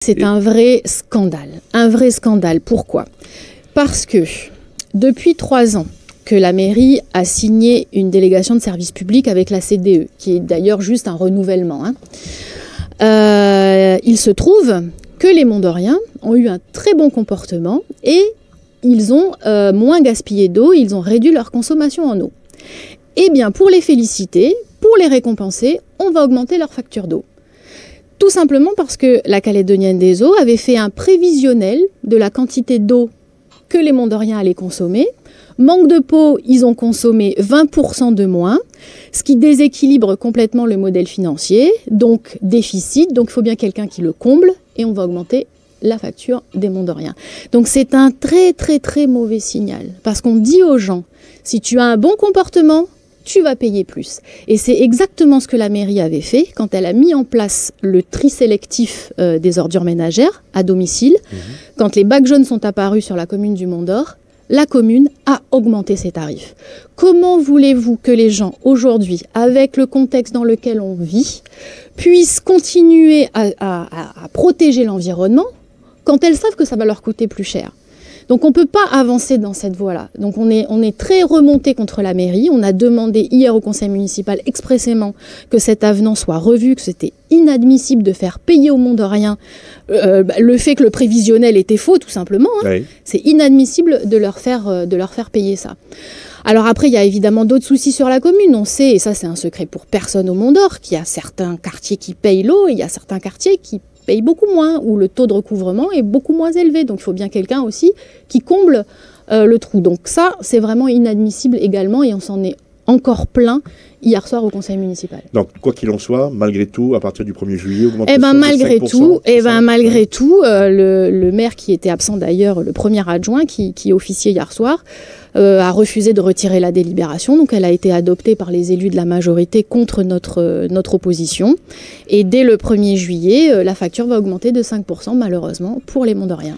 C'est un vrai scandale. Un vrai scandale. Pourquoi? Parce que depuis 3 ans que la mairie a signé une délégation de service public avec la CDE, qui est d'ailleurs juste un renouvellement, il se trouve que les Mont-Doriens ont eu un très bon comportement et ils ont moins gaspillé d'eau, ils ont réduit leur consommation en eau. Eh bien, pour les féliciter, pour les récompenser, on va augmenter leur facture d'eau. Tout simplement parce que la Calédonienne des Eaux avait fait un prévisionnel de la quantité d'eau que les Mont-Doriens allaient consommer. Manque de peau, ils ont consommé 20% de moins, ce qui déséquilibre complètement le modèle financier, donc déficit, donc il faut bien quelqu'un qui le comble, et on va augmenter la facture des Mont-Doriens. Donc c'est un très très très mauvais signal, parce qu'on dit aux gens, si tu as un bon comportement, tu vas payer plus. Et c'est exactement ce que la mairie avait fait quand elle a mis en place le tri sélectif des ordures ménagères à domicile. Quand les bacs jaunes sont apparus sur la commune du Mont-d'Or, la commune a augmenté ses tarifs. Comment voulez-vous que les gens, aujourd'hui, avec le contexte dans lequel on vit, puissent continuer à protéger l'environnement quand elles savent que ça va leur coûter plus cher ? Donc on ne peut pas avancer dans cette voie-là. Donc on est très remonté contre la mairie. On a demandé hier au conseil municipal expressément que cet avenant soit revu, que c'était inadmissible de faire payer aux Mont-Doriens le fait que le prévisionnel était faux, tout simplement. Oui. C'est inadmissible de leur faire payer ça. Alors après, il y a évidemment d'autres soucis sur la commune. On sait, et ça c'est un secret pour personne au Mont-d'Or, qu'il y a certains quartiers qui payent l'eau et il y a certains quartiers qui payent beaucoup moins, où le taux de recouvrement est beaucoup moins élevé. Donc il faut bien quelqu'un aussi qui comble le trou. Donc ça, c'est vraiment inadmissible également et on s'en est encore plein hier soir au conseil municipal. Donc quoi qu'il en soit, malgré tout, à partir du 1er juillet, augmentation malgré tout, le maire qui était absent d'ailleurs, le premier adjoint qui officiait hier soir, a refusé de retirer la délibération. Donc elle a été adoptée par les élus de la majorité contre notre opposition. Et dès le 1er juillet, la facture va augmenter de 5% malheureusement pour les Mont-Doriens.